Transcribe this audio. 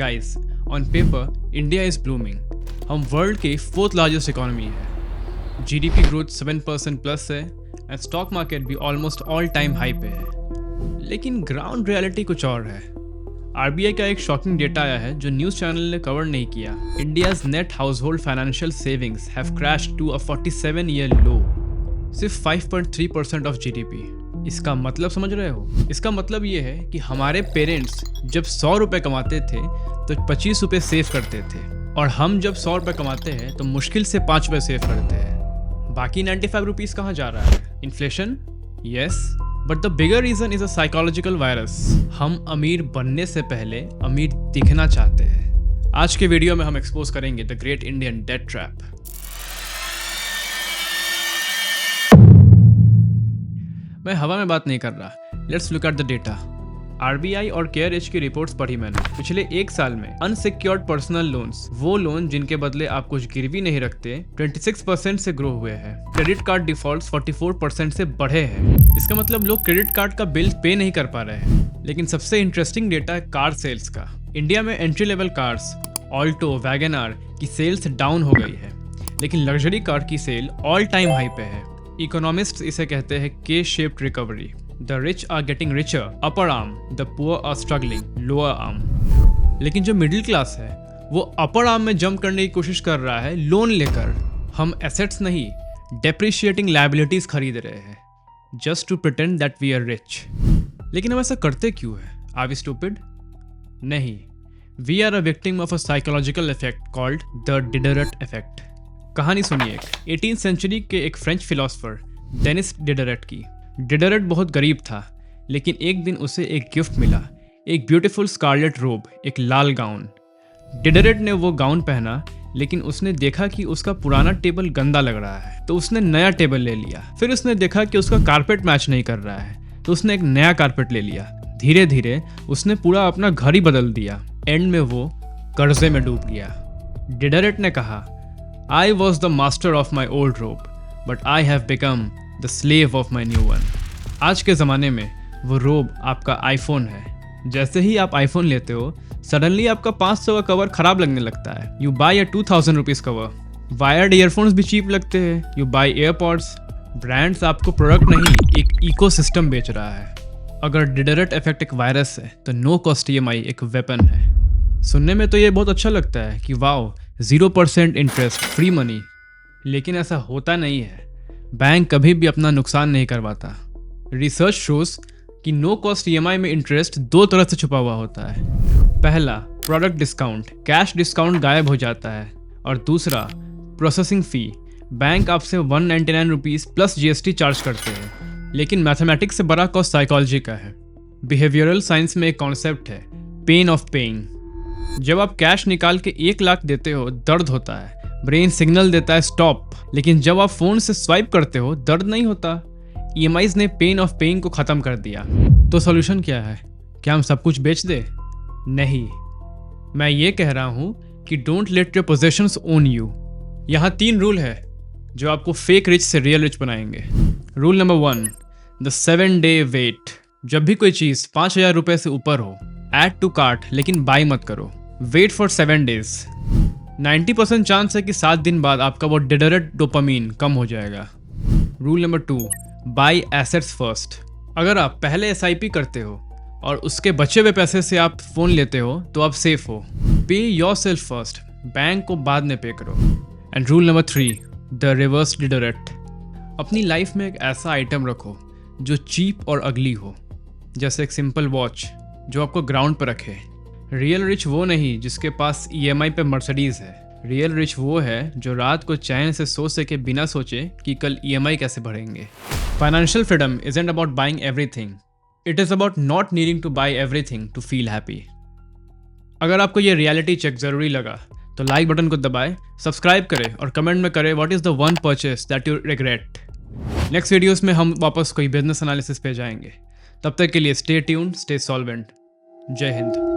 Guys, on paper, India is blooming. हम world के 4th largest economy है. GDP growth 7% plus है and stock market भी almost all time high पे है. लेकिन ग्राउंड रियलिटी कुछ और है. आरबीआई का एक शॉकिंग डेटा आया है जो न्यूज़ चैनल ने कवर नहीं किया. India's net household financial savings have crashed to a 47-year low. सिर्फ 5.3% ऑफ जीडीपी. इसका मतलब समझ रहे हो? इसका मतलब ये है कि हमारे पेरेंट्स जब 100 रुपये कमाते थे तो 25 रुपये सेव करते थे, और हम जब 100 रुपये कमाते हैं तो मुश्किल से 5 रुपये सेव करते हैं. बाकी 95 रुपीज़ कहाँ जा रहा है? Inflation? Yes, but the bigger reason is a psychological virus. हम अमीर बनने से पहले अमीर दिखना चाहते हैं. आज के वीडियो में हम एक्सपोज करेंगे the great Indian debt trap. मैं हवा में बात नहीं कर रहा. Let's look at the data. RBI और केयरएच की रिपोर्ट्स पढ़ी मैंने. पिछले एक साल में अनसिक्योर्ड पर्सनल लोन्स, वो लोन जिनके बदले आप कुछ गिरवी नहीं रखते, 26% से ग्रो हुए हैं. क्रेडिट कार्ड डिफॉल्ट्स 44% से बढ़े हैं. इसका मतलब लोग क्रेडिट कार्ड का बिल पे नहीं कर पा रहे हैं. लेकिन सबसे इंटरेस्टिंग डेटा है कार सेल्स का. इंडिया में entry level cars, Alto, Wagon R की सेल्स डाउन हो गई है, लेकिन लग्जरी कार की सेल ऑल टाइम हाई पे है. इकोनॉमिस्ट्स इसे कहते हैं K shaped recovery. The rich are getting richer, upper arm, the poor are struggling, lower arm. लेकिन जो मिडिल क्लास है वो अपर आर्म में जंप करने की कोशिश कर रहा है लोन लेकर. हम एसेट्स नहीं, डेप्रिशिएटिंग लायबिलिटीज खरीद रहे हैं just to pretend that we are rich. लेकिन हम ऐसा करते क्यों है? Are we stupid? नहीं, we are a victim of a psychological effect called the Diderot effect. कहानी सुनिए. 18th सेंचुरी के एक फ्रेंच फिलोसोफर डेनिस डिडरट की. डिडरट बहुत गरीब था, लेकिन एक दिन उसे एक गिफ्ट मिला, एक ब्यूटीफुल स्कारलेट रोब, एक लाल गाउन. डिडरट ने वो गाउन पहना, लेकिन उसने देखा कि उसका पुराना टेबल गंदा लग रहा है, तो उसने नया टेबल ले लिया. फिर उसने देखा कि उसका कारपेट मैच नहीं कर रहा है, तो उसने एक नया कारपेट ले लिया. धीरे धीरे उसने पूरा अपना घर ही बदल दिया. एंड में वो कर्जे में डूब गया. डिडरट ने कहा, I was the master of my old robe, but I have become the slave of my new one. आज के ज़माने में वो रोब आपका आईफोन है. जैसे ही आप आईफोन लेते हो, सडनली आपका 500 का कवर खराब लगने लगता है. You buy a 2000 rupees cover. Wired earphones भी चीप लगते हैं. You buy AirPods. ब्रांड्स आपको प्रोडक्ट नहीं, एक इकोसिस्टम बेच रहा है. अगर डिडरट इफेक्ट एक वायरस है तो नो कॉस्ट EMI एक वेपन है. सुनने में तो ये बहुत अच्छा लगता है कि वाओ, 0% इंटरेस्ट, फ्री मनी. लेकिन ऐसा होता नहीं है. बैंक कभी भी अपना नुकसान नहीं करवाता. रिसर्च शोज कि नो कॉस्ट EMI में इंटरेस्ट 2 तरह से छुपा हुआ होता है. पहला, प्रोडक्ट डिस्काउंट, कैश डिस्काउंट गायब हो जाता है. और दूसरा, प्रोसेसिंग फ़ी. बैंक आपसे 199 रुपीज़ प्लस GST चार्ज करते हैं. लेकिन मैथमेटिक्स से बड़ा कॉस्ट साइकोलॉजी का है. बिहेवियरल साइंस में एक कॉन्सेप्ट है, पेन ऑफ पेइंग. जब आप कैश निकाल के 1 लाख देते हो, दर्द होता है. ब्रेन सिग्नल देता है स्टॉप. लेकिन जब आप फोन से स्वाइप करते हो, दर्द नहीं होता. EMIs ने पेन ऑफ पेइंग को ख़त्म कर दिया. तो सॉल्यूशन क्या है? क्या हम सब कुछ बेच दे? नहीं, मैं ये कह रहा हूँ कि don't let your possessions own you. यहाँ 3 रूल है जो आपको फेक रिच से रियल रिच बनाएंगे. Rule number 1, the 7-day wait. जब भी कोई चीज़ 5000 रुपये से ऊपर हो, ऐड टू कार्ट, लेकिन बाय मत करो. Wait for 7 days. 90% चांस है कि 7 दिन बाद आपका वो डिडरट डोपामीन कम हो जाएगा. Rule number 2, buy assets first. अगर आप पहले SIP करते हो और उसके बचे हुए पैसे से आप फ़ोन लेते हो तो आप सेफ हो. पे योरसेल्फ फर्स्ट, बैंक को बाद में पे करो. And rule number 3, the reverse Diderot. अपनी लाइफ में एक ऐसा आइटम रखो जो चीप और अगली हो. जैसे एक सिंपल वॉच जो आपको ग्राउंड पर रखे. रियल रिच वो नहीं जिसके पास EMI पे मर्सिडीज़ है. रियल रिच वो है जो रात को चैन से सो सके बिना सोचे कि कल EMI कैसे भरेंगे. Financial freedom isn't about buying everything. It is about not needing to buy everything to feel happy. अगर आपको ये रियलिटी चेक ज़रूरी लगा तो लाइक बटन को दबाएं, सब्सक्राइब करें और कमेंट में करें what is the one purchase that you regret. Next videos में हम वापस कोई बिजनेस एनालिसिस पे जाएंगे. तब तक के लिए स्टे ट्यून्ड, स्टे सॉल्वेंट. जय हिंद.